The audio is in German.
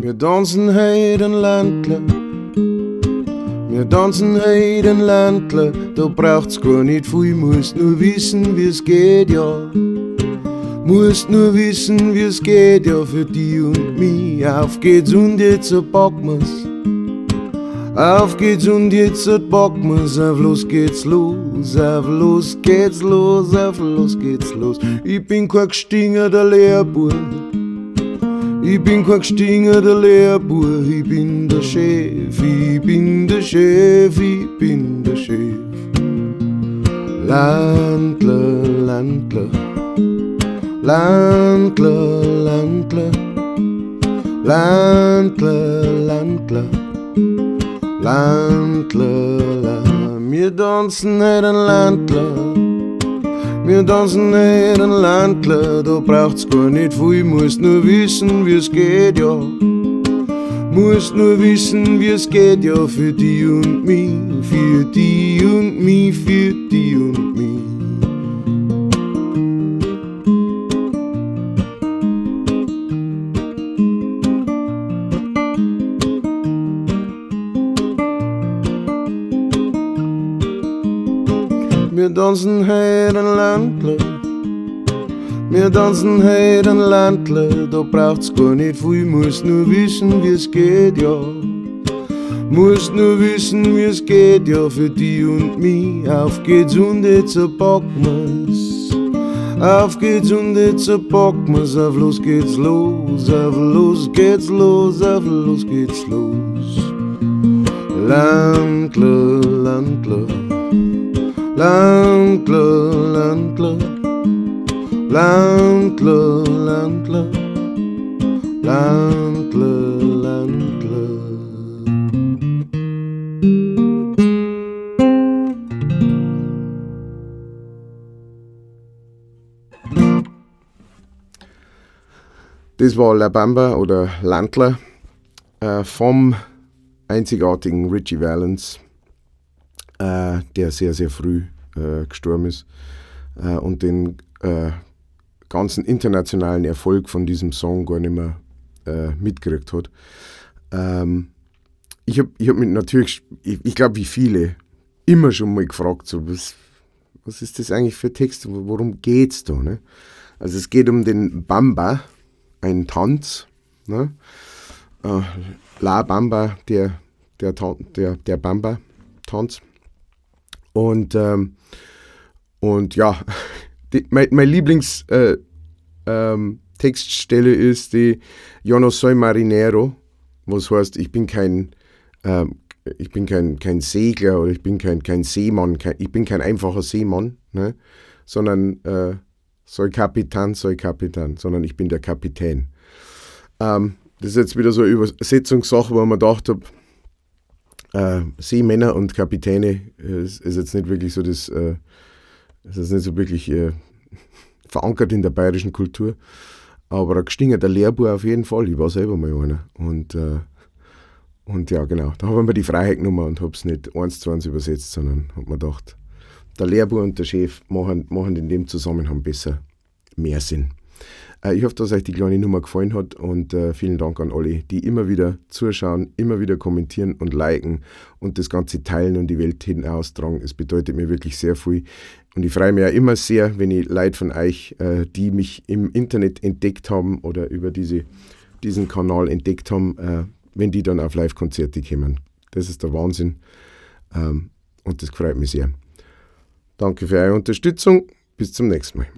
Wir tanzen heiden Ländle, wir tanzen heiden Ländle, da braucht's gar nicht viel, musst nur wissen, wie's geht, ja. Musst nur wissen, wie's geht, ja, für die und mich. Auf geht's und jetzt packen wir's. Auf geht's und jetzt packen wir's. Auf los geht's los, auf los geht's los, auf los geht's los. Ich bin kein gestingerter Lehrbuhr. Ich bin kein gestingerter Lehrbuhr. Ich bin der Chef, ich bin der Chef, ich bin der Chef. Landler, Landler. Landler, Landler, Landler, Landler, Landler. Wir tanzen heiden Landler, wir tanzen heiden Landler, da braucht's gar nicht viel, musst nur wissen, wie's geht, ja. Musst nur wissen, wie's geht, ja, für die und mich, für die und mich, für die und mich. Wir tanzen heiden Ländle, wir tanzen heiden Ländle, da braucht's gar nicht viel, musst nur wissen, wie's geht, ja. Musst nur wissen, wie's geht, ja, für die und mich. Auf geht's und jetzt packen wir's. Auf geht's und jetzt packen wir's. Auf los geht's los, auf los geht's los, auf los geht's los. Landler, Landler. Landler, Landler, Landler, Landler, Landler, Landler. Das war La Bamba oder Landler vom einzigartigen Ritchie Valens, der sehr, sehr früh gestorben ist und den ganzen internationalen Erfolg von diesem Song gar nicht mehr mitgekriegt hat. Ich hab mich natürlich, ich glaube wie viele, immer schon mal gefragt, so, was ist das eigentlich für Text, worum geht's da? Ne? Also es geht um den Bamba, einen Tanz, ne? La Bamba, der Bamba-Tanz. Und ja, meine Lieblingstextstelle ist die Yo no soy marinero, was heißt, ich bin kein Segler oder ich bin kein Seemann, ich bin kein einfacher Seemann, ne? Sondern soy Kapitän, sondern ich bin der Kapitän. Das ist jetzt wieder so eine Übersetzungssache, wo man gedacht habe, Seemänner und Kapitäne ist jetzt nicht wirklich so das, ist jetzt nicht so wirklich verankert in der bayerischen Kultur, aber ein gestingerter Lehrbuhr auf jeden Fall. Ich war selber mal einer und ja, genau, da habe ich mir die Freiheit genommen und habe es nicht 1:1 übersetzt, sondern habe mir gedacht, der Lehrbuhr und der Chef machen in dem Zusammenhang besser mehr Sinn. Ich hoffe, dass euch die kleine Nummer gefallen hat und vielen Dank an alle, die immer wieder zuschauen, immer wieder kommentieren und liken und das Ganze teilen und die Welt hinaustragen. Es bedeutet mir wirklich sehr viel und ich freue mich auch immer sehr, wenn ich Leute von euch, die mich im Internet entdeckt haben oder über diesen Kanal entdeckt haben, wenn die dann auf Live-Konzerte kommen. Das ist der Wahnsinn und das freut mich sehr. Danke für eure Unterstützung. Bis zum nächsten Mal.